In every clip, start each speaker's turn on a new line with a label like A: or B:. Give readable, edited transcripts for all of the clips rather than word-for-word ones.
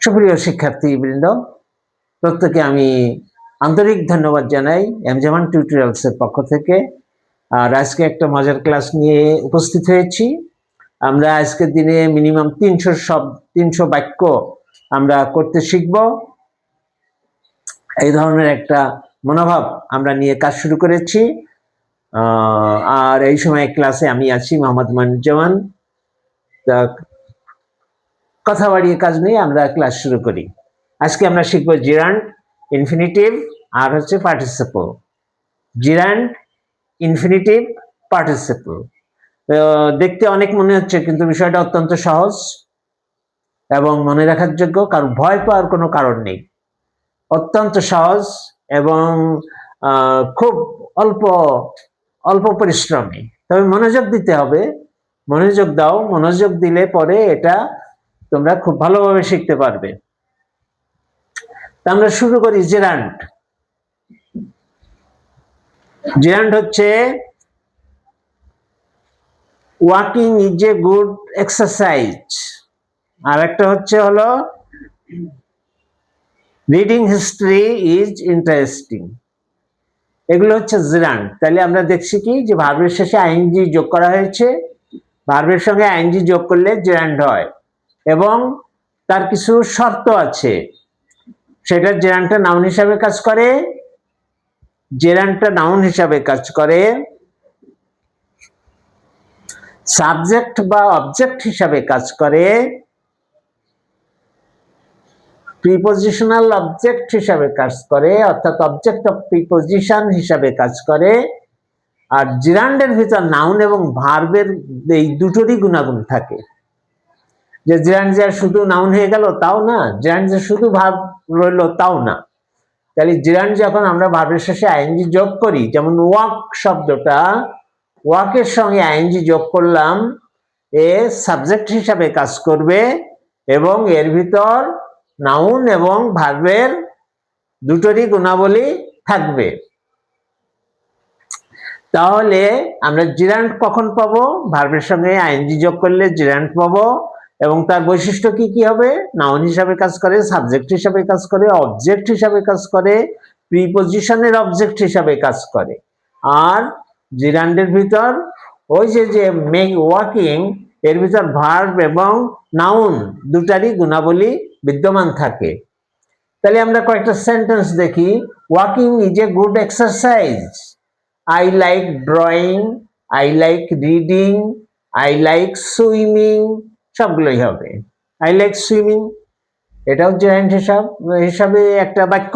A: সুপ্রিয় শিক্ষার্থীবৃন্দ, প্রত্যেকে আমি আন্তরিক ধন্যবাদ জানাই এমজামান টিউটোরিয়ালস এর পক্ষ থেকে। আর আজকে একটা মজার ক্লাস নিয়ে উপস্থিত হয়েছি। আমরা আজকের দিনে মিনিমাম 300 বাক্য আমরা করতে শিখব। এই ধরনের একটা মনোভাব আমরা নিয়ে কাজ শুরু করেছি। আর এই সময় ক্লাসে আমি আছি মোহাম্মদ মনিরুজ্জামান। কথা বাড়িয়ে কাজ নিয়ে আমরা ক্লাস শুরু করি। আজকে আমরা শিখব জিরান্ড, ইনফিনিটিভ আর হচ্ছে পার্টিসিপল। জিরান্ড, infinitive, participle. দেখতে অনেক মনে হচ্ছে, কিন্তু বিষয়টা অত্যন্ত সহজ এবং মনে রাখার যোগ্য। কারণ ভয় পাওয়ার কোনো কারণ নেই। অত্যন্ত সহজ এবং খুব অল্প পরিশ্রমী। তবে মনোযোগ দিতে হবে। মনোযোগ দাও, মনোযোগ দিলে পরে এটা তোমরা খুব ভালোভাবে শিখতে পারবে। আমরা শুরু করি। জেরান্ড। জেরান্ড হচ্ছে walking is a good exercise, আর একটা হচ্ছে হলো রিডিং হিস্ট্রি ইজ ইন্টারেস্টিং। এগুলো হচ্ছে জেরান্ড। তাহলে আমরা দেখছি কি যে ভার্বের শেষে আইএনজি যোগ করা হয়েছে। ভার্বের সঙ্গে আইএনজি যোগ করলে জেরান্ড হয় এবং তার কিছু শর্ত আছে। সেটা জেরান্ডটা নাউন হিসাবে কাজ করে। জেরান্ডটা নাউন হিসাবে কাজ করে, সাবজেক্ট বা অবজেক্ট হিসাবে কাজ করে, প্রিপোজিশনাল অবজেক্ট হিসাবে কাজ করে, অর্থাৎ অবজেক্ট অফ প্রিপোজিশন হিসাবে কাজ করে। আর জিরান্ডের ভিতর নাউন এবং ভার্বের এই দুটোরই গুণাগুণ থাকে। যে জিরান্ড যে শুধু নাউন হয়ে গেল তাও না, জিরান্ড যে শুধু ভার্ব রইল তাও না। তাহলে জিরান্ড যখন আমরা ভার্বের শেষে আইএনজি যোগ করি, যেমন ওয়াক শব্দটা, ওয়াকের সঙ্গে আইএনজি যোগ করলাম, এ সাবজেক্ট হিসাবে কাজ করবে এবং এর ভিতর নাউন এবং ভার্বের দুটোরই গুণাবলী থাকবে। তাহলে আমরা জিরান্ড কখন পাবো? ভার্বের সঙ্গে আইএনজি যোগ করলে জিরান্ড পাবো। এবং তার বৈশিষ্ট্য কি কি হবে? নাউন হিসাবে কাজ করে, সাবজেক্ট হিসাবে কাজ করে, অবজেক্ট হিসাবে কাজ করে, প্রিপোজিশনের অবজেক্ট হিসাবে কাজ করে। আর জিরান্ডের ভিতর ওই যে মেক ওয়াকিং, এর ভিতর ভার্ব এবং নাউন দুটারই গুণাবলী বিদ্যমান থাকে। তাহলে আমরা কয়েকটা সেন্টেন্স দেখি। Walking is a good exercise. I like drawing, I like reading, I like swimming, সবগুলোই হবে। I like swimming, এটাও জেরান্ড হিসাবে একটা বাক্য।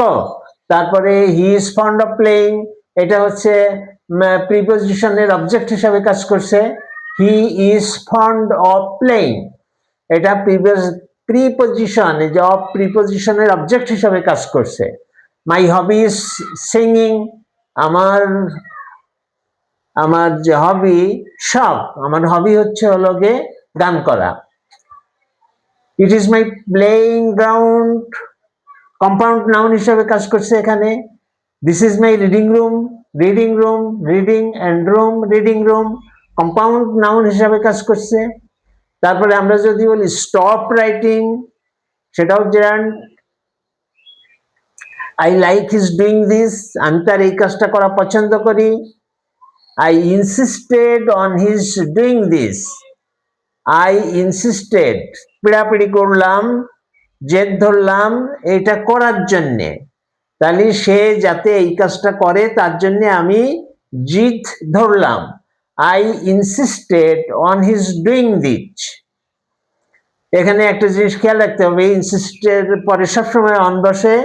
A: তারপরে he is fond of playing, এটা হচ্ছে প্রিপোজিশনের অবজেক্ট হিসাবে কাজ করছে। he is fond of playing, এটা প্রিপোজিশন, যে অফ প্রিপোজিশনের অবজেক্ট হিসাবে কাজ করছে। my hobby is singing, আমার যে হবি, শখ, আমার হবি হচ্ছে হলো গে গান করা। It is my playing ground, compound noun হিসাবে কাজ করছে এখানে। This is my reading room, reading room, reading and room, reading room, compound noun হিসাবে কাজ করছে। তারপরে আমরা যদি বলি স্টপ রাইটিং, সেটাও gerund. I like his doing this, আমি তার এই কাজটা করা পছন্দ করি। I insisted on his doing this, I insisted, পিড়াপিড়ি করলাম, জেদ ধরলাম এটা করার জন্যে। তাহলে সে যাতে এই কাজটা করে তার জন্য আমি জিদ ধরলাম। I insisted on his doing this. এখানে একটা জিনিস খেয়াল রাখতে হবে, ইনসিস্টের পরে সবসময় অন বসে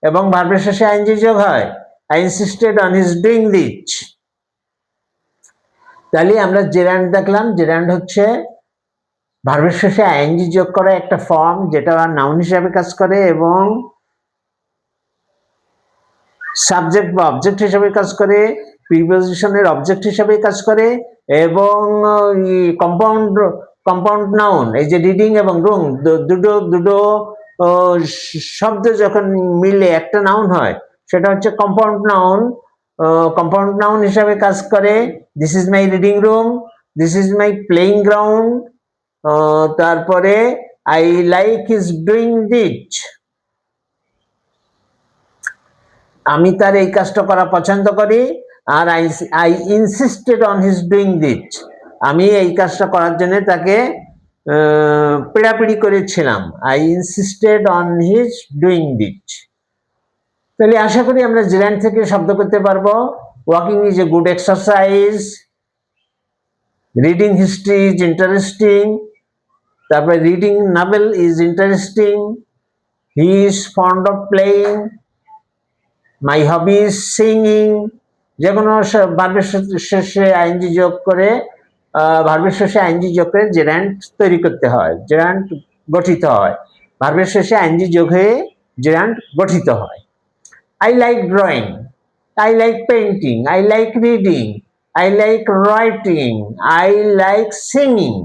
A: এবং ভার্বের শেষে আইএনজি যোগ হয়। I insisted on his doing this. তাহলে আমরা জেরান্ড দেখলাম। জেরান্ড হচ্ছে ভার্বের শেষে আইএনজি যোগ করা একটা ফর্ম, যেটা নাউন হিসাবে কাজ করে এবং সাবজেক্ট বা অবজেক্ট হিসাবে কাজ করে, প্রিপোজিশনের অবজেক্ট হিসাবে কাজ করে এবং কম্পাউন্ড নাউন, এই যে রিডিং এবং রুম, দুটো শব্দ যখন মিলে একটা নাউন হয় সেটা হচ্ছে কম্পাউন্ড নাউন। কম্পাউন্ড নাউন হিসাবে কাজ করে। This is my reading room, this is my playing ground, তারপরে I like his doing it. আমি তার এই কাজটা করা পছন্দ করি, আর I insisted on his doing it. আমি এই কাজটা করার জন্য তাকে পিড়াপিড়ি করেছিলাম। I insisted on his doing it. তাহলে আশা করি আমরা জিরান্ড থেকে শব্দ করতে পারবো। Walking is a good exercise, reading history is interesting, তারপরে reading novel is interesting, he is fond of playing, my hobby is singing. যে কোনো ভার্বের শেষে আইএনজি যোগ করে ভার্বের শেষে আইএনজি যোগ করে জেরান্ড তৈরি করতে হয়, জেরান্ড গঠিত হয়। ভার্বের শেষে আইএনজি যোগ হয়ে জেরান্ড গঠিত হয়। I like drawing, I like painting, I like reading, I like writing, I like singing.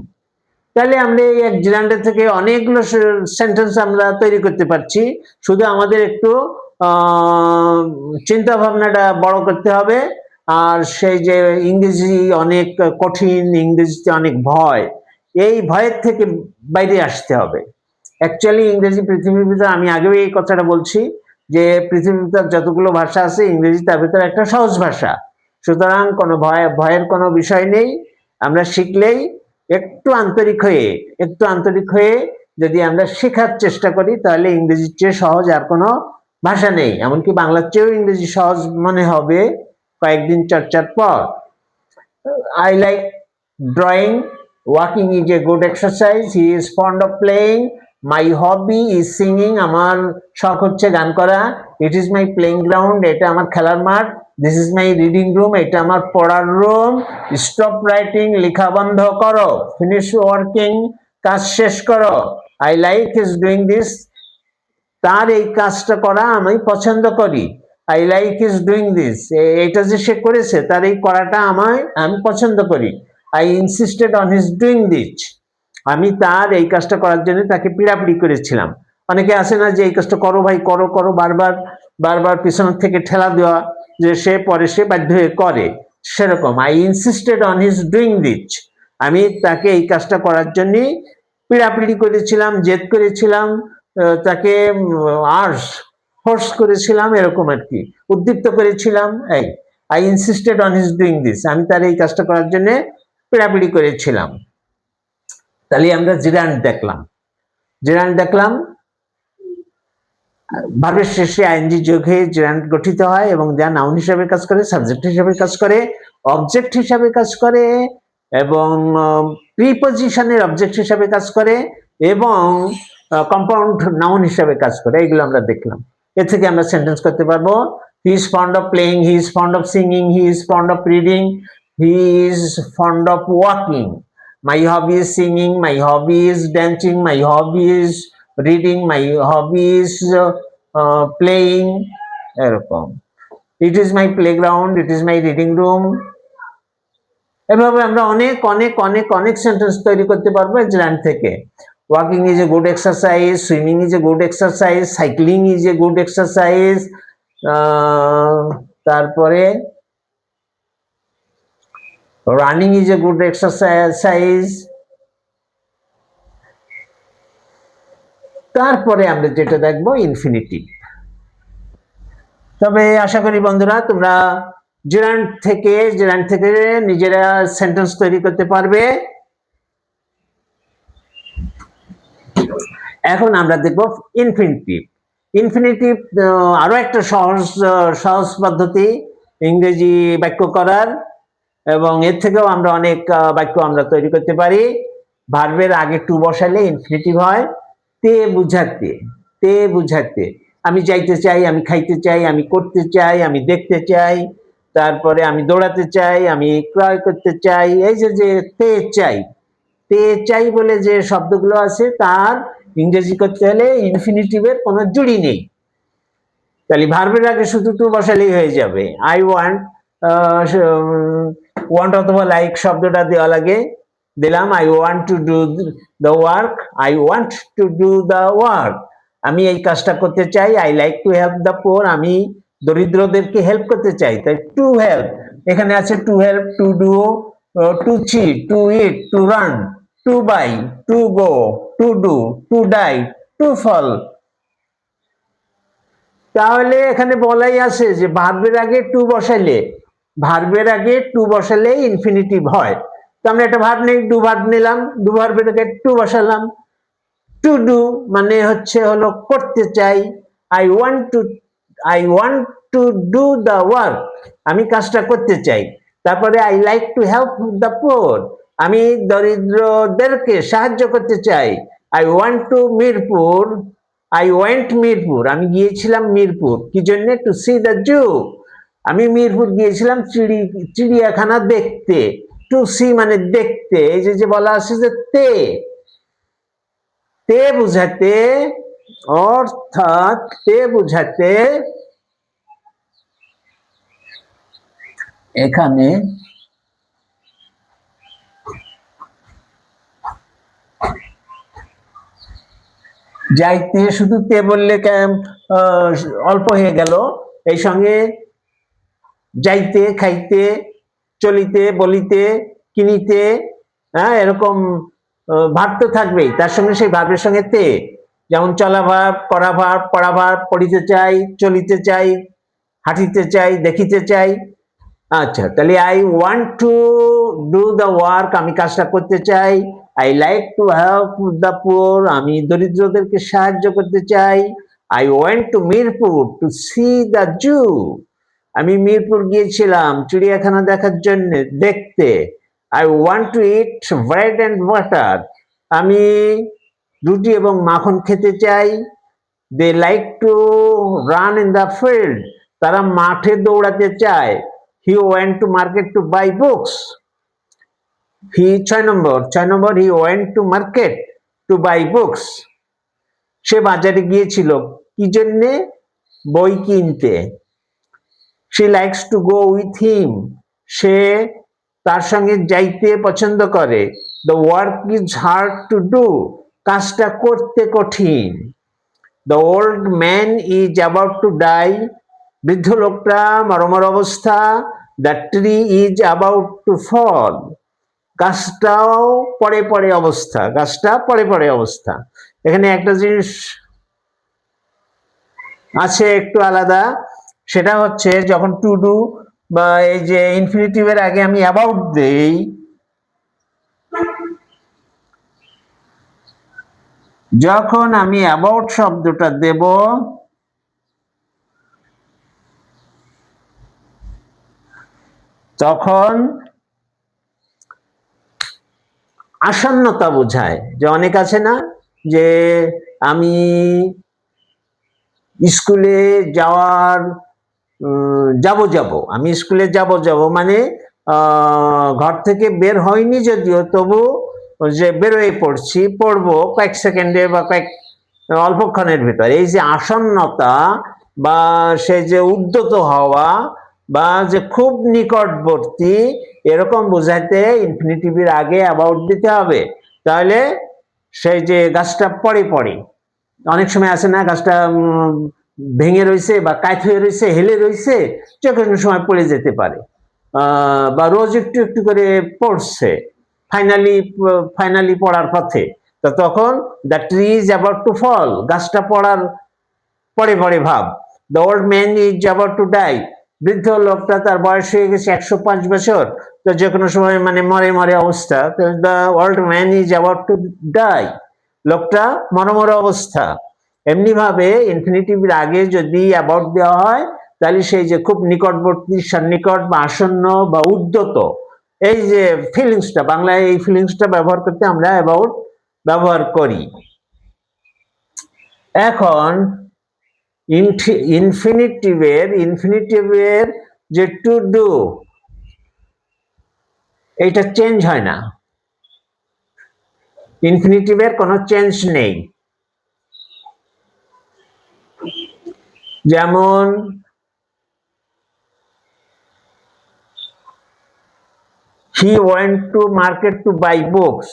A: তাহলে আমরা এই এক জিরান্ডের থেকে অনেকগুলো সেন্টেন্স আমরা তৈরি করতে পারছি। শুধু আমাদের একটু চিন্তা ভাবনাটা বড় করতে হবে। আর সেই যে ইংরেজি অনেক কঠিন, ইংরেজিতে অনেক ভয়, এই ভয়ের থেকে বাইরে আসতে হবে। অ্যাকচুয়ালি ইংরেজি পৃথিবীর ভিতরে, আমি আগেও এই কথাটা বলছি যে পৃথিবীর ভিতরে যতগুলো ভাষা আছে ইংরেজি তার ভিতরে একটা সহজ ভাষা। সুতরাং কোনো ভয়ের কোনো বিষয় নেই। আমরা শিখলেই একটু আন্তরিক হয়ে যদি আমরা শেখার চেষ্টা করি তাহলে ইংরেজির চেয়ে সহজ আর কোনো ভাষা নেই। এমনকি বাংলার চেয়েও ইংরেজি সহজ মনে হবে কয়েকদিন চর্চার পর। I like drawing, walking is a good exercise, he is fond of playing, my hobby is singing, আমার শখ হচ্ছে গান করা, it is my playing ground, এটা আমার খেলার মাঠ, this is my reading room, এটা আমার পড়ার রুম, stop writing, লেখা বন্ধ করো, finish working, কাজ শেষ করো, I like his doing this, তার এই কাজটা করা আমি পছন্দ করি, I like his doing this, এটা যে সে করেছে তার এই করাটা আমি পছন্দ করি, I insisted on his doing this, আমি তার এই কাজটা করার জন্য তাকে পিড়াপিড়ি করেছিলাম। অনেকে আসে না যে এই কাজটা করো ভাই, করো করো, বারবার পিছনের থেকে ঠেলা দেওয়া, যে সে পরে সে বাধ্য হয়ে করে, সেরকম I insisted on his doing this, আমি তাকে এই কাজটা করার জন্য পিড়াপিড়ি করেছিলাম, জেদ করেছিলাম, তাকে ফোর্স করেছিলাম, এরকম আর কি, উদ্দীপ্ত করেছিলাম। এই I insisted on his doing this, আমি তার এই কাজটা করার জন্য পিড়াপিড়ি করেছিলাম। তাহলে আমরা জিরান্ড দেখলাম, ভার্বের শেষে আইএনজি যোগ হয়ে জিরান্ড গঠিত হয় এবং যা নাউন হিসাবে কাজ করে, সাবজেক্ট হিসাবে কাজ করে, অবজেক্ট হিসাবে কাজ করে এবং প্রিপজিশনের অবজেক্ট হিসাবে কাজ করে এবং কম্পাউন্ড নাউন হিসাবে কাজ করে। এইগুলো আমরা দেখলাম। এর থেকে আমরা সেন্টেন্স করতে পারবো, হি is fond of playing, he is fond of singing, he is fond of reading, he is fond of walking, my hobby is singing, my hobby is dancing, my hobby is reading, my hobby is playing, এরকম। It is my playground, it is my reading room। এভাবে আমরা অনেক sentence তৈরি করতে পারবো gerund থেকে। Walking is a good exercise, swimming is a good exercise, cycling is a good exercise, তারপরে running is a good exercise. তারপরে আমরা যেটা দেখবো ইনফিনিটিভ। তবে আশা করি বন্ধুরা তোমরা জিরান্ড থেকে নিজেরা সেন্টেন্স তৈরি করতে পারবে। এখন আমরা দেখব ইনফিনিটিভ আরো একটা সহজ পদ্ধতি ইংরেজি বাক্য করার, এবং এর থেকেও আমরা অনেক বাক্য আমরা তৈরি করতে পারি। ভার্বের আগে টু বসালে ইনফিনিটিভ হয়, তে বুঝাতে, আমি যাইতে চাই, আমি খাইতে চাই, আমি করতে চাই, আমি দেখতে চাই, তারপরে আমি দৌড়াতে চাই, আমি ক্রয় করতে চাই, এই যে তে চাই বলে যে শব্দগুলো আছে তার ইংরেজি করতে হলে ইনফিনিটিভের কোনো জুড়ি নেই। তাহলে ভার্বের আগে শুধু টু বসালেই হয়ে যাবে। আই ওয়ান্ট অথবা লাইক শব্দটা দেওয়া লাগে, দিলাম I want to do the work, I want to do the work, আমি এই কাজটা করতে চাই। I like to help the poor, আমি দরিদ্রদেরকে হেল্প করতে চাই। তাই টু হেল্প, এখানে আছে to help, to do, to cheat, to eat, to run, to buy, to go, to do, to die, to fall. তাহলে এখানে বলাই আছে যে ভার্বের আগে টু বসাইলে, ভার্বের আগে টু বসালে ইনফিনিটিভ হয়। তো আমরা একটা ভার্ব নেই, ডু ভার্ব নিলাম, ডু ভার্বের আগে টু বসালাম। টু ডু মানে হলো করতে চাই। I want two, I want to do the work, আমি কাজটা করতে চাই। তারপরে I like to help the poor, আমি দরিদ্রদেরকে সাহায্য করতে চাই। I want two Mirpur, I went Mirpur, আমি গিয়েছিলাম মিরপুর কি জন্য? টু সি দ্য জু, আমি মিরপুর গিয়েছিলাম চিড়িয়াখানা দেখতে। টু সি মানে দেখতে। এই যে বলা আছে যে তে, তে বুঝাতে, অর্থাৎ তে বুঝাতে এখানে যাইতে শুধু তে বললে অল্প হয়ে গেল, এই সঙ্গে যাইতে, খাইতে, চলিতে, বলিতে, কিনিতে, হ্যাঁ এরকম ভাব তো থাকবেই, তার সঙ্গে সেই ভাবের সঙ্গে তে, যেমন চলা ভাব, করা ভাব, পড়া ভাব, পড়িতে চাই, চলিতে চাই, হাঁটিতে চাই, দেখিতে চাই। আচ্ছা, তাহলে I want to do the work, আমি কাজটা করতে চাই। I like to help the poor, আমি দরিদ্রদেরকে সাহায্য করতে চাই। I went to Mirpur to see the zoo, আমি মিরপুর গিয়েছিলাম চিড়িয়াখানা দেখার জন্য, দেখতে। I want to eat bread and butter, আমি রুটি এবং মাখন খেতে চাই। They like to run in the field, তারা মাঠে দৌড়াতে চায়। He went to market to buy books, he 6 number he went to market to buy books, সে বাজারে গিয়েছিল কি জন্যে? বই কিনতে। she likes to go with him, সে তার সঙ্গে যাইতে পছন্দ করে। the work is hard to do, কাজটা করতে কঠিন। the old man is about to die, বৃদ্ধ লোকটা মরমর অবস্থা। the tree is about to fall, গাছটাও পড়ে পড়ে অবস্থা, গাছটা পড়ে পড়ে অবস্থা। এখানে একটা জিনিস আছে একটু আলাদা, সেটা হচ্ছে যখন টু ডু বা এই যে ইনফিনিটিভের আগে আমি অ্যাবাউট দেই, যখন আমি অ্যাবাউট শব্দটা দেব তখন আসন্নতা বোঝায়। যে অনেক আছে না যে আমি স্কুলে যাওয়ার যাব, আমি স্কুলে যাব মানে ঘর থেকে বের হয়নি যদিও, তবু যে বেরোয় পড়ছি, পড়বো কয়েক সেকেন্ডে বা কয়েক অল্পক্ষণের ভিতর। এই যে আসন্নতা বা সে যে উদ্যত হওয়া বা যে খুব নিকটবর্তী, এরকম বোঝাইতে ইনফিনিটিভের আগে অ্যাবাউট দিতে হবে। তাহলে সেই যে গাছটা পড়ে পড়ে, অনেক সময় আছে না গাছটা ভেঙে রয়েছে বা কাঠ হয়ে রয়েছে, হেলে রয়েছে, যে কোনো সময় পড়ে যেতে পারে, বা রোজ একটু একটু করে পড়ছে, ফাইনালি পড়ার পথে। তো তখন the tree is about to fall, গাছটা পড়ার পড়ে পড়ে ভাব। The old man is about to die, বৃদ্ধ লোকটা তার বয়স হয়ে গেছে 105 বছর, তো যে কোনো সময় মানে মরে মরে অবস্থা। The old man is about to die, লোকটা মরমর অবস্থা। এমনি ভাবে ইনফিনিটিভের আগে যদি অ্যাবাউট দেওয়া হয়, তাহলে সেই যে খুব নিকটবর্তী, সন্নিকট বা আসন্ন বা উদ্যত, এই যে ফিলিংসটা, বাংলায় এই ফিলিংসটা ব্যবহার করতে আমরা অ্যাবাউট ব্যবহার করি। এখন ইনফিনিটিভের যে টু ডু, এইটা চেঞ্জ হয় না, ইনফিনিটিভের কোনো চেঞ্জ নেই। যেমন he went to market to buy books,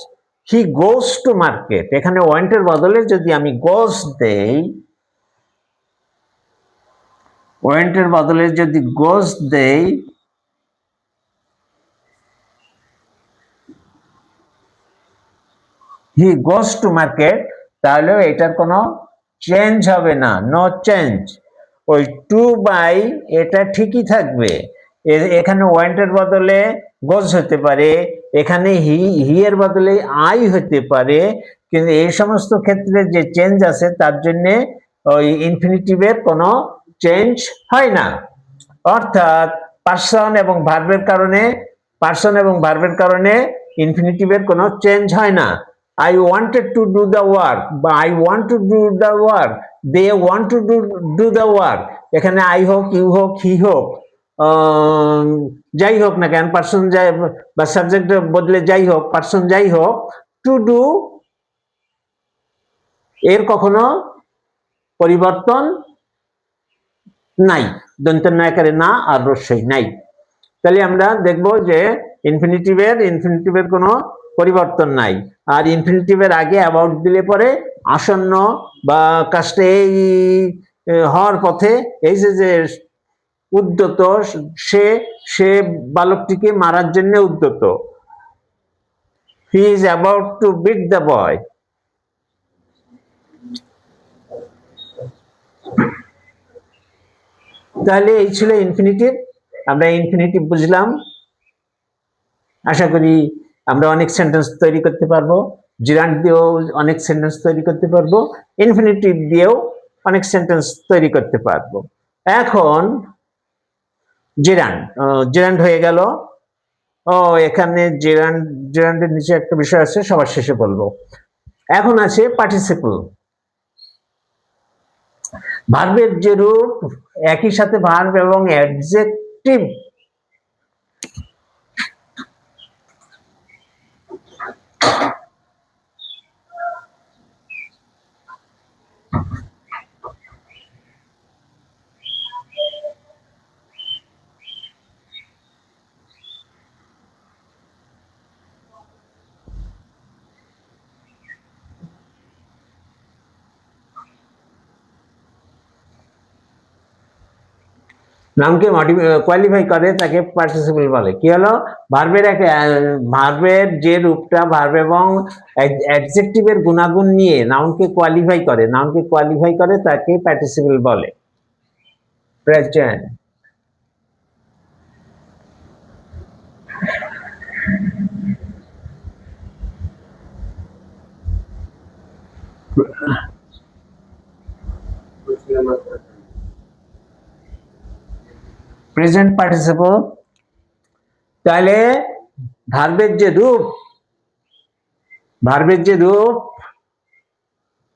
A: he goes to market, এখানে went এর বদলে যদি আমি goes দেই, went এর বদলে যদি goes দেই, হি গোস টু মার্কেট, তাহলে এটার কোনো চেঞ্জ হবে না, নো চেঞ্জ। ওই টু বাই এটা ঠিকই থাকবে, এখানে ওয়েন্টের বদলে গোস হতে পারে, এখানে হি এর বদলে আই হতে পারে, কিন্তু এই সমস্ত ক্ষেত্রে যে চেঞ্জ আছে তার জন্য ওই ইনফিনিটিভের কোনো চেঞ্জ হয় না। অর্থাৎ পার্সন এবং ভার্বের কারণে ইনফিনিটিভের কোনো চেঞ্জ হয় না। I wanted to do the work বা I want to do the work, they want to do the work, এখানে I হোক, ইউ হোক, হি হোক, যাই হোক না কেন, পার্সন যাই বা সাবজেক্ট বদলে যাই হোক, পার্সন যাই হোক, টু ডু এর কখনো পরিবর্তন নাই, দন্তন্য আকারে না আর রস্যই নাই। তাহলে আমরা দেখব যে ইনফিনিটিভের কোনো পরিবর্তন নাই। আর ইনফিনিটিভের আগে অ্যাবাউট দিলে পরে আসন্ন বা কাজটা এই হওয়ার পথে, এই যে উদ্যত, সে বালকটিকে মারার জন্য উদ্যত, he is about to beat the boy. তাহলে এই ছিল ইনফিনিটিভ। আমরা ইনফিনিটিভ বুঝলাম, আশা করি আমরা অনেক সেন্টেন্স তৈরি করতে পারবো, জিরান্ড দিয়েও অনেক সেন্টেন্স তৈরি করতে পারবো, ইনফিনিটিভ দিয়েও অনেক সেন্টেন্স তৈরি করতে পারবো। এখন জিরান্ড হয়ে গেল। এখানে জিরান্ডের নিচে একটা বিষয় আছে, সবার শেষে বলবো। এখন আছে পার্টিসিপল। ভার্বের যে রূপ, একই সাথে ভার্ব এবং অ্যাডজেক্টিভ নামকে কোয়ালিফাই করে তাকে পার্টিসিপল বলে। কি হলো, ভার্বের যে রূপটা ভার্ব এবং অ্যাডজেক্টিভের গুণাগুণ নিয়ে নাউনকে কোয়ালিফাই করে তাকে পার্টিসিপল বলে। Present present participle. তাহলে ভার্বের যে রূপ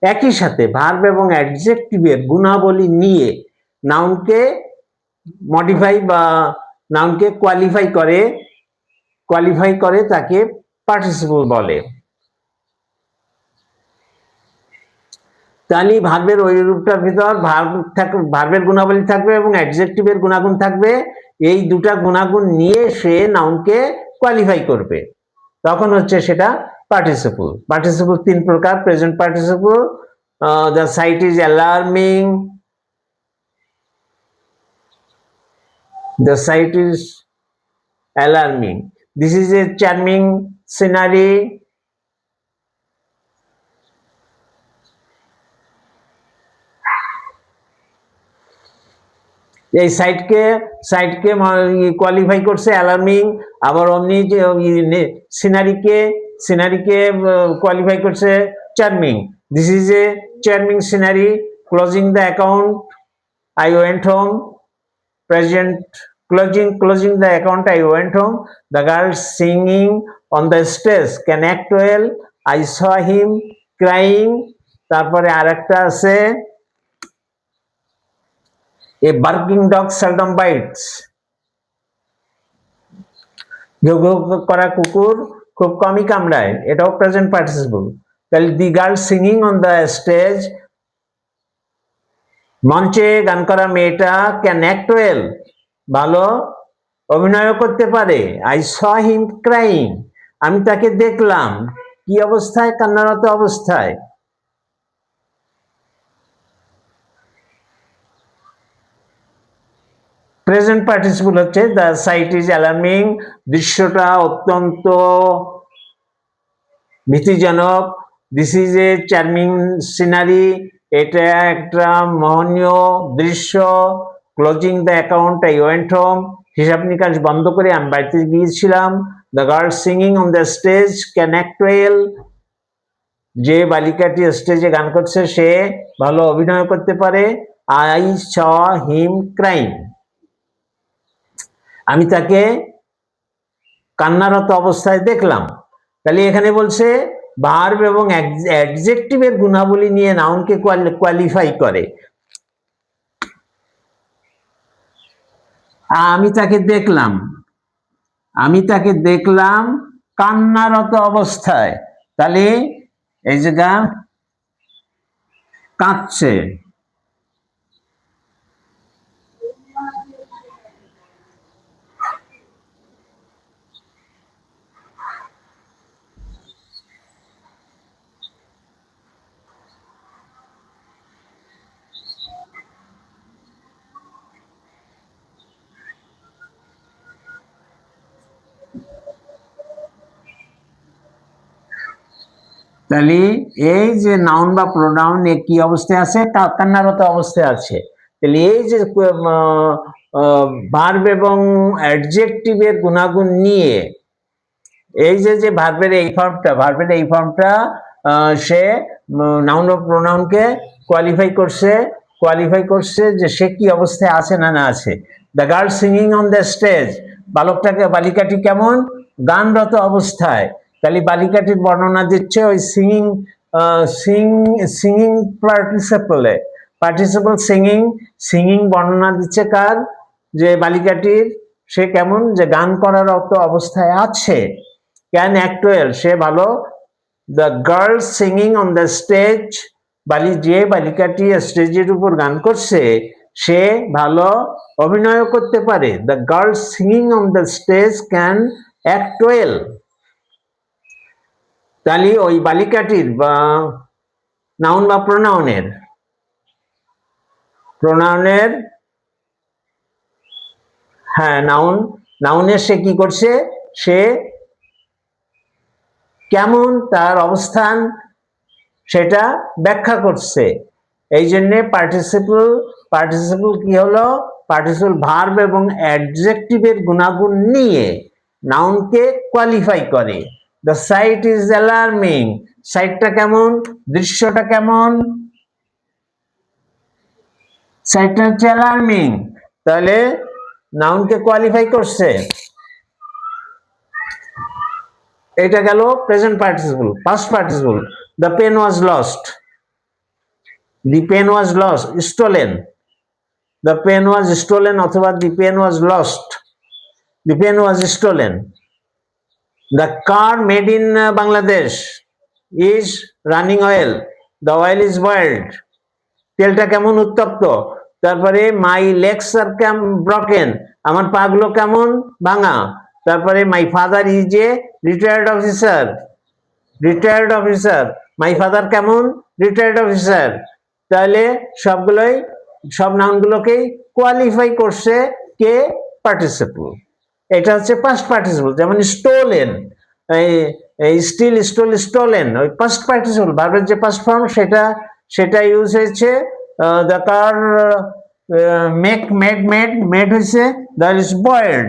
A: একই সাথে ভার্ব এবং অ্যাডজেক্টিভের গুণাবলী নিয়ে নাউনকে মডিফাই বা নাউনকে কোয়ালিফাই করে তাকে পার্টিসিপল বলে। তাহলে ভার্বের ওই রূপটার ভিতর ভার্বের গুণাবলী থাকবে এবং অ্যাডজেক্টিভের গুণাগুণ থাকবে, এই দুটা গুণাগুণ নিয়ে সে নাউনকে কোয়ালিফাই করবে, তখন হচ্ছে সেটা পার্টিসিপল। পার্টিসিপল তিন প্রকার: present participle, the sight is alarming, the sight is alarming, this is a charming scenery, এই সাইটকে কোয়ালিফাই করছে অ্যালার্মিং, আবার অমনি যে সিনারিকে কোয়ালিফাই করছে charming, this is a charming scenery, closing the account, I went home, present closing the account, I went home, the girl singing on the stage can act well, I saw him crying। তারপরে আরেকটা আছে, a barking dog seldom bites, ঘেউ ঘেউ করা কুকুর খুব কমই কামড়ায়, এটাও প্রেজেন্ট পার্টিসিপল। তাহলে the girl singing on the stage, মঞ্চে গান করা মেয়েটা ক্যান অ্যাক্ট ওয়েল, ভালো অভিনয় করতে পারে, আই স হিম ক্রাইং, আমি তাকে দেখলাম কি অবস্থায়, কান্নারত অবস্থায়। প্রেজেন্ট পার্টিসিপল হচ্ছে দ্য সাইট ইজ অ্যালার্মিং, দৃশ্যটা অত্যন্ত ভীতিজনক, this is a charming scenery, এটা একটা মোহনীয় দৃশ্য। Closing the account I went home, হিসাব নিকাশ বন্ধ করে আমি বাড়িতে গিয়েছিলাম। The girl singing on the stage can act well, যে বালিকাটি স্টেজে গান করছে সে ভালো অভিনয় করতে পারে। আই স হিম ক্রাইং, আমি তাকে কান্নারত অবস্থায় দেখলাম। তাহলে এখানে বলছে ভার্ব এবং অ্যাডজেক্টিভের গুণাবলী নিয়ে নাউনকে কোয়ালিফাই করে। আমি তাকে দেখলাম কান্নারত অবস্থায়, তাহলে এই জায়গা কাঁদছে। তাহলে এই যে নাউন বা প্রোনাউন কি অবস্থায় আছে? কান্নারত অবস্থায় আছে। তাহলে এই যে ভার্ব এবং অ্যাডজেক্টিভের গুণাগুণ নিয়ে এই যে ভার্বের এই ফর্মটা সে নাউন ও প্রোনাউনকে কোয়ালিফাই করছে যে সে কি অবস্থায় আছে না আছে। The girl singing on the stage, বালিকাটি কেমন? গানরত অবস্থায়। তাহলে বালিকাটির বর্ণনা দিচ্ছে ওই সিঙ্গিং পার্টিসিপল সিঙ্গিং বর্ণনা দিচ্ছে কার? যে বালিকাটির সে কেমন, যে গান করার অবস্থায় আছে। ক্যান অ্যাক্ট ওয়েল, সে ভালো। The girl singing on the stage, যে বালিকাটি স্টেজের উপর গান করছে সে ভালো অভিনয় করতে পারে। The girl singing on the stage can act well. তাহলে ওই বালিকাটির বা নাউন বা প্রোনাউনের হ্যাঁ নাউনের সে কি করছে, সে কেমন তার অবস্থান সেটা ব্যাখ্যা করছে। এই জন্য পার্টিসিপল কি হলো? পার্টিসিপল ভার্ব এবং অ্যাডজেক্টিভের গুণাগুণ নিয়ে নাউনকে কোয়ালিফাই করে। দ্য সাইট ইজ অ্যালার্মিং, সাইটটা কেমন, দৃশ্যটা কেমন? সাইটটা হচ্ছে অ্যালার্মিং, তাহলে নাউনকে কোয়ালিফাই করছে। এটা গেল present participle. Past participle, the pen was lost, the pen was lost, stolen, the pen was stolen অথবা the pen was lost, the pen was stolen. The car made in Bangladesh is running oil, the oil is boiled, তেলটা কেমন? উত্তপ্ত। তারপরে my legs are broken, আমার পা গুলো কেমন? ভাঙা। তারপরে my father is a retired officer, my father কেমন? Retired officer. তাহলে সব নাউনগুলোকেই কোয়ালিফাই করছে কে? পার্টিসিপল। এটা হচ্ছে পাস্ট পার্টিসিপল। যেমন স্টোলেন, স্টিল, স্টোলেন, ওই পাস্ট পার্টিসিপল ভার্বের যে পাস্ট ফর্ম সেটা ইউজ হয়েছে। দ্য কার মেড হয়েছে দ্য ইজ বয়েলড,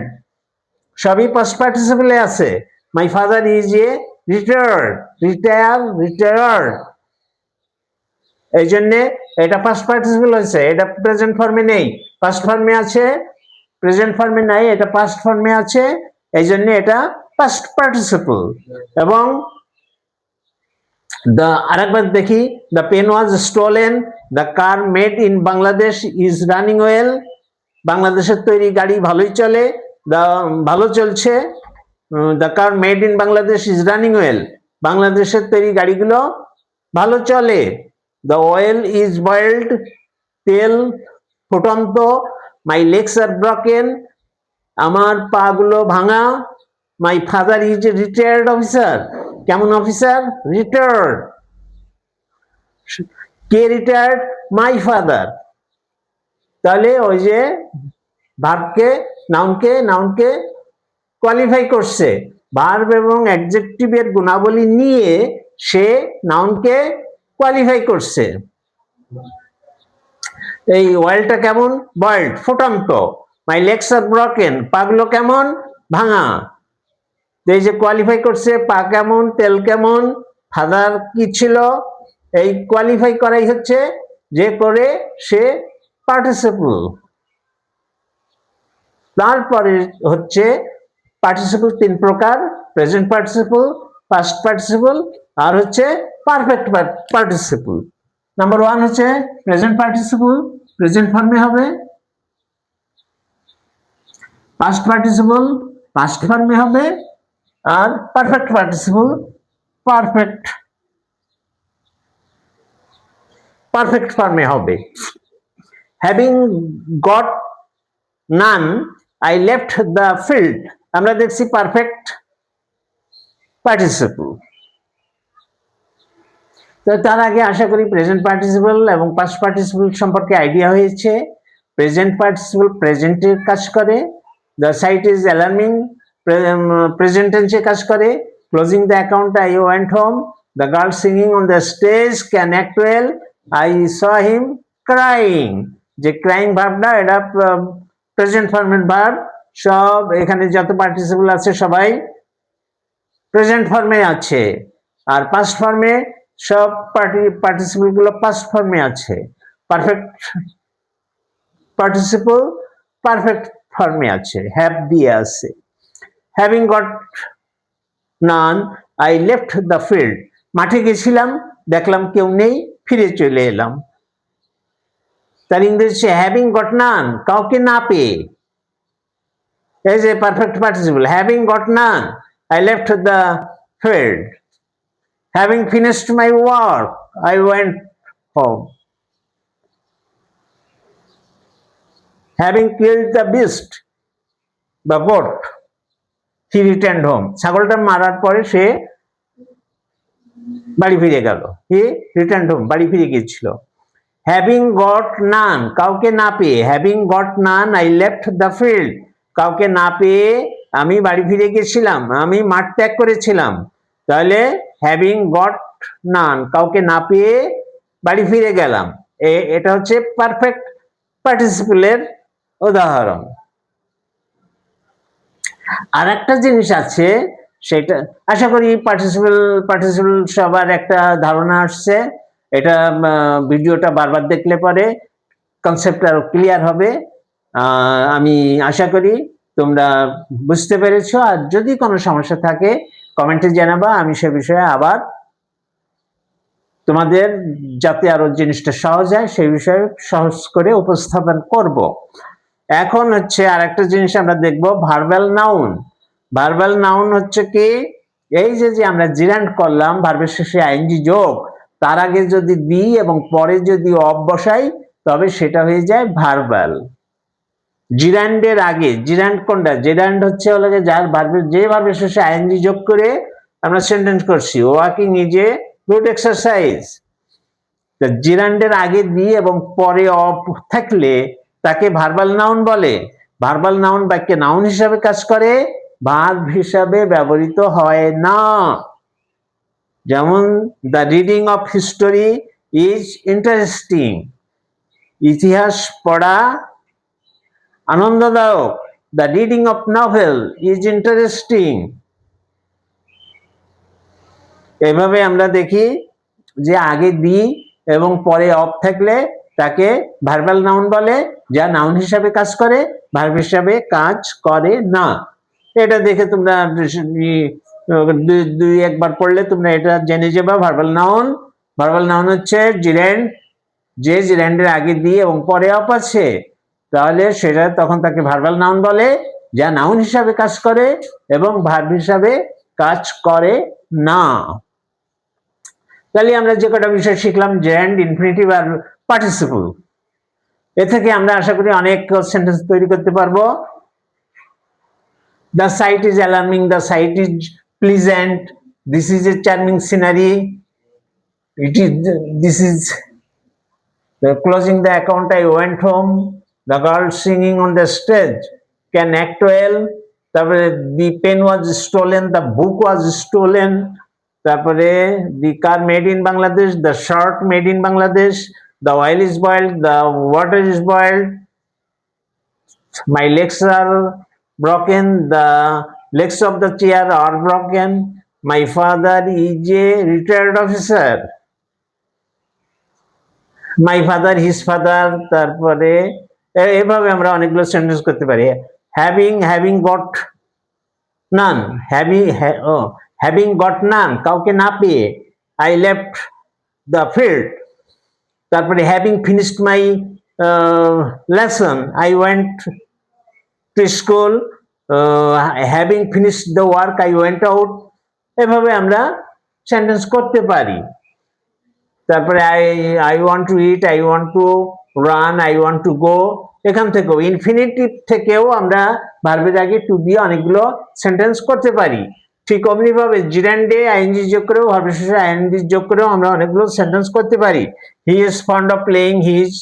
A: সবই পাস্ট পার্টিসিপলে আছে। মাই ফাদার ইজ এ রিটায়ার্ড, এই জন্য এটা পাস্ট পার্টিসিপল হয়েছে। এটা প্রেজেন্ট ফর্মে নেই, পাস্ট ফর্মে আছে। প্রেজেন্ট ফর্মে নাই, এটা পাস্ট ফর্মে আছে, এই জন্য এটা পাস্ট পার্টিসিপল। এবং আরেকবার দেখি, the pen was stolen, the car made in Bangladesh is running well, বাংলাদেশের তৈরি গাড়ি ভালোই চলে, ভালো চলছে। The car made in Bangladesh is running well, বাংলাদেশের তৈরি গাড়িগুলো ভালো চলে। দ্য অয়েল ইজ বয়েলড, তেল ফুটন্ত। মাই লেগস আর ব্রকেন, আমার পা গুলো ভাঙা। My father is a retired officer, কেমন অফিসার? রিটায়ার্ড। কে রিটায়ার্ড? My father. তাহলে ওই যে ভার্বকে নাউনকে কোয়ালিফাই করছে। ভার্ব এবং অ্যাডজেক্টিভের গুণাবলী নিয়ে সে নাউনকে কোয়ালিফাই করছে। এই ওয়ার্ল্ডটা কেমন? ওয়ার্ল্ড ফুটন্ত। মাই লেগস আর ব্রকেন, পাগুলো কেমন? ভাঙা। এই যে কোয়ালিফাই করছে, পা কেমন, তেল কেমন, ফাদার কি ছিল, এই কোয়ালিফাই করাই হচ্ছে যে করে সে পার্টিসিপল। তারপরে হচ্ছে পার্টিসিপল তিন প্রকার, প্রেজেন্ট পার্টিসিপল, পাস্ট পার্টিসিপল আর হচ্ছে পারফেক্ট পার্টিসিপল। নাম্বার ওয়ান হচ্ছে প্রেজেন্ট পার্টিসিপল, প্রেজেন্ট ফর্মে হবে। পাস্ট পার্টিসিপল পাস্ট ফর্মে হবে। আর পারফেক্ট পার্টিসিপল পারফেক্ট ফর্মে হবে। Having got none I left the field, আমরা দেখছি পারফেক্ট পার্টিসিপল। তো তার আগে আশা করি প্রেজেন্ট পার্টিসিপল এবং পাস্ট পার্টিসিপল সম্পর্কে আইডিয়া হয়েছে। প্রেজেন্ট পার্টিসিপল প্রেজেন্টের কাজ করে, the sight is alarming present টেন্সে কাজ করে। Closing the account I went home, the girl singing on the stage can act well, I saw him crying. যে ক্রাইং ভার্বটা এটা প্রেজেন্ট ফর্মের ভার্ব। সব এখানে যত পার্টিসিপল আছে সবাই প্রেজেন্ট ফর্মে আছে। আর পাস্ট ফর্মে সব পার্টিসিপল গুলো পাস্ট ফর্মে আছে। পারফেক্ট পার্টিসিপল পারফেক্ট ফর্মে আছে, হ্যাভ দিয়ে আছে। Having got none I left the field, মাঠে গেছিলাম দেখলাম কেউ নেই, ফিরে চলে এলাম। তার ইংরেজি হ্যাভিং গট নান, কাউকে না পেয়ে। এই যে perfect participle, having got none I left the field. Having finished my work, I went home. Having killed the beast, the goat, he returned home. ছাগলটা মারার পরে সে বাড়ি ফিরে গেল। He returned home, বাড়ি ফিরে গিয়েছিল। Having got none, কাউকে না পেয়ে। Having got none, I left the field. কাউকে না পেয়ে আমি বাড়ি ফিরে গেছিলাম, আমি মাঠ ত্যাগ করেছিলাম। তাহলে হ্যাভিং গট নান, কাউকে না পেয়ে বাড়ি ফিরে গেলাম, এটা হচ্ছে পারফেক্ট পার্টিসিপলের উদাহরণ। আর একটা জিনিস আছে, সেটা আশা করি পার্টিসিপল সবার একটা ধারণা আসছে। এটা ভিডিওটা বারবার দেখলে পরে কনসেপ্ট আরো ক্লিয়ার হবে। আমি আশা করি তোমরা বুঝতে পেরেছো। আর যদি কোনো সমস্যা থাকে কমেন্টে জানাবা, আমি সে বিষয়ে আবার তোমাদের যাতে আরো জিনিসটা সহজ হয় সেই বিষয়ে সহজ করে উপস্থাপন করব। এখন হচ্ছে আরেকটা জিনিস আমরা দেখব, ভার্বাল নাউন। ভার্বাল নাউন হচ্ছে কি, এই যে আমরা জিরান্ড করলাম, ভার্বের শেষে আইএনজি যোগ, তার আগে যদি বি এবং পরে যদি অব বসাই তবে সেটা হয়ে যায় ভার্বাল। জিরান্ডের আগে, জিরান্ড কোনটা? জিরান্ড হচ্ছে যার ভার্বের, যে ভার্বের শেষে আইএনজি যোগ করে আমরা সেন্টেন্স করছি। Walking is a good exercise. জিরান্ডের আগে বি এবং পরে অব থাকলে তাকে ভার্বাল নাউন বলে। ভার্বাল নাউন বাক্যে নাউন হিসাবে কাজ করে, ভার্ব হিসাবে ব্যবহৃত হয় না। যেমন the reading of history is interesting, ইতিহাস পড়া আনন্দদায়ক। The reading of novel is interesting. এভাবে আমরা দেখি যে আগে দি এবং পরে অফ থাকলে তাকে ভার্বাল নাউন বলে, যা নাউন হিসাবে কাজ করে, ভার্ব হিসাবে কাজ করে না। এটা দেখে তোমরা দুই একবার পড়লে তোমরা এটা জেনে যাবে। ভার্বাল নাউন হচ্ছে জিরেন্ড, যে জিরেন্ডের আগে দি এবং পরে অফ আছে, তাহলে সেটা তখন তাকে ভার্বাল নাউন বলে, যা নাউন হিসাবে কাজ করে এবং ভার্ব হিসাবে কাজ করে না। তাহলে আমরা যে কটা বিষয় শিখলাম, জেন্ড, ইনফিনিটিভ আর পার্টিসিপল, এ থেকে আমরা আশা করি অনেক সেন্টেন্স তৈরি করতে পারবো। The sight is alarming, the sight is pleasant, this is a charming scenery, this is closing the account, I went home, the girl singing on the stage can act well, the pen was stolen, the book was stolen, তারপরে the car made in Bangladesh, the shirt made in Bangladesh, the oil is boiled, the water is boiled, my legs are broken, the legs of the chair are broken, my father is a retired officer, my father his father, তারপরে এভাবে আমরা অনেকগুলো sentence করতে পারি। having got none, having got none, কাউকে না পেয়ে I left the field, তারপরে having finished my lesson I went to school, having finished the work I went out, এভাবে আমরা সেন্টেন্স করতে পারি। তারপরে I want to eat, I want to run, I want to go, এখান থেকেও infinitive থেকেও আমরা ভার্বের আগে টু দিয়ে অনেকগুলো সেন্টেন্স করতে পারি। ঠিক অমনি ভাবে জিরান্ডে আইএনজি যোগ করেও ভার্বের শেষে আইএনজি যোগ করেও আমরা অনেকগুলো সেন্টেন্স করতে পারি। He is fond of playing, he is,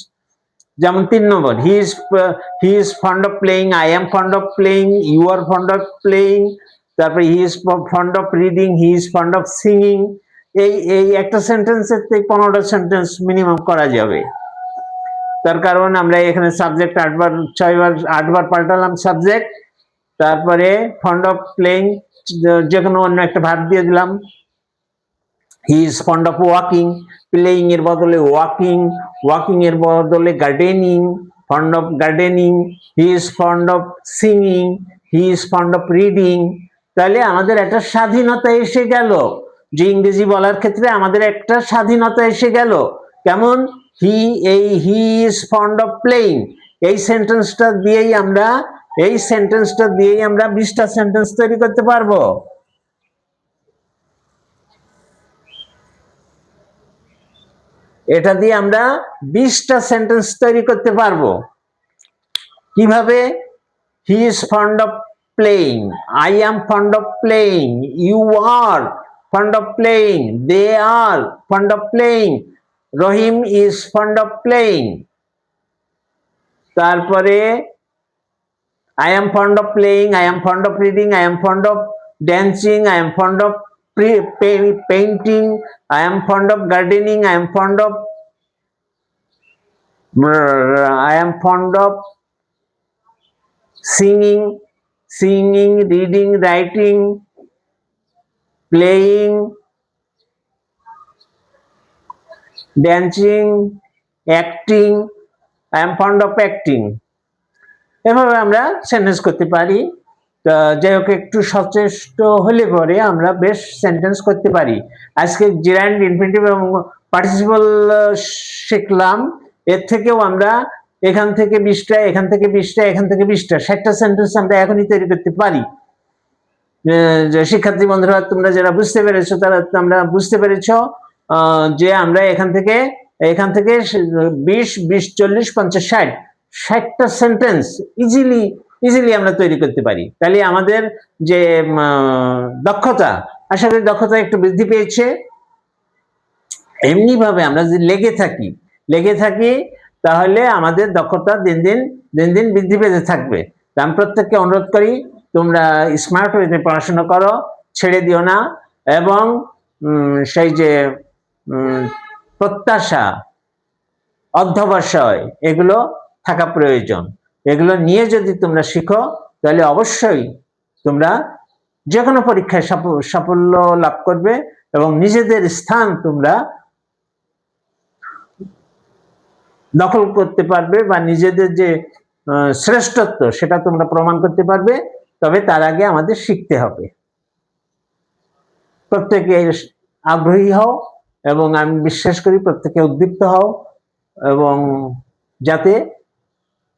A: যেমন 3 number, he is fond of playing, I am fond of playing, you are fond of playing, তারপরে he is fond of reading, he is fond of singing. এই একটা সেন্টেন্সের থেকে 15টা sentence minimum করা যাবে। তার কারণ আমরা এখানে সাবজেক্ট 8বার পাল্টালাম সাবজেক্ট, তারপরে ফন্ড অফ প্লেইং যে কোনো অন্য একটা ভার্ব দিয়ে দিলাম। হি is fond of walking, playing এর বদলে ওয়াকিং, ওয়াকিং এর বদলে gardening, fond of gardening. He is fond of singing, he is fond of reading. তাহলে আমাদের একটা স্বাধীনতা এসে গেল, যে ইংরেজি বলার ক্ষেত্রে আমাদের একটা স্বাধীনতা এসে গেল। কেমন? হি ইজ ফন্ড অফ প্লেইং, এই সেন্টেন্সটা দিয়েই আমরা 20টা সেন্টেন্স তৈরি করতে পারবো। এটা দিয়ে আমরা 20টা সেন্টেন্স তৈরি করতে পারবো। কিভাবে? He is fond of playing, I am fond of playing, you are fond of playing, they are fond of playing, Rohim is fond of playing. তারপরে I am fond of playing, I am fond of reading, I am fond of dancing, I am fond of painting, I am fond of gardening, I am fond of singing, reading, writing, playing, dancing, acting, I am fond of acting. এভাবে আমরা sentence করতে পারি। যাই হোক, একটু সচেষ্ট হলে পরে আমরা বেশ সেন্টেন্স করতে পারি। আজকে জিরান্ড, ইনফিনিটিভ এবং পার্টিসিপল শিখলাম। এর থেকেও আমরা এখান থেকে 20টা, এখান থেকে 20টা, এখান থেকে 20টা, 60টা সেন্টেন্স আমরা এখনই তৈরি করতে পারি। শিক্ষার্থী বন্ধুরা, তোমরা যারা বুঝতে পেরেছো, তারা আমরা বুঝতে পেরেছো যে আমরা এখান থেকে 20, 20, 40, 50, 60টা সেন্টেন্স ইজিলি আমরা তৈরি করতে পারি। তাহলে আমাদের যে দক্ষতা, আশা করি দক্ষতা একটু বৃদ্ধি পেয়েছে। এমনি ভাবে আমরা যদি লেগে থাকি তাহলে আমাদের দক্ষতা দিন দিন বৃদ্ধি পেতে থাকবে। আমি প্রত্যেককে অনুরোধ করি, তোমরা স্মার্ট ওয়েতে পড়াশোনা করো, ছেড়ে দিও না। এবং সেই যে প্রত্যাশা, অধ্যবসায়, এগুলো থাকা প্রয়োজন। এগুলো নিয়ে যদি তোমরা শিখো তাহলে অবশ্যই তোমরা যে কোনো পরীক্ষায় সাফল্য লাভ করবে এবং নিজেদের স্থান তোমরা দখল করতে পারবে, বা নিজেদের যে শ্রেষ্ঠত্ব সেটা তোমরা প্রমাণ করতে পারবে। তবে তার আগে আমাদের শিখতে হবে। প্রত্যেকে আগ্রহী হও, এবং আমি বিশ্বাস করি প্রত্যেকে উদ্দীপ্ত হও, এবং যাতে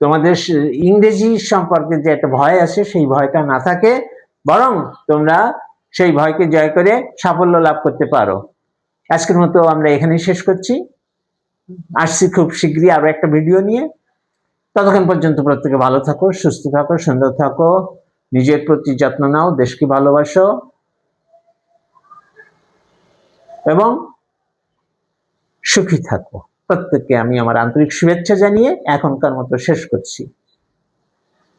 A: তোমাদের ইংরেজি সম্পর্কে যে একটা ভয় আছে সেই ভয়টা না থাকে, বরং তোমরা সেই ভয়কে জয় করে সাফল্য লাভ করতে পারো। আজকের মতো আমরা এখানেই শেষ করছি। আসছি খুব শীঘ্রই আরো একটা ভিডিও নিয়ে। ততক্ষণ পর্যন্ত প্রত্যেকে ভালো থাকো, সুস্থ থাকো, সুন্দর থাকো, নিজের প্রতি যত্ন নাও, দেশকে ভালোবাসো, এবং সুখী থাকো। প্রত্যেককে আমি আমার আন্তরিক শুভেচ্ছা জানিয়ে এখনকার মতো শেষ করছি।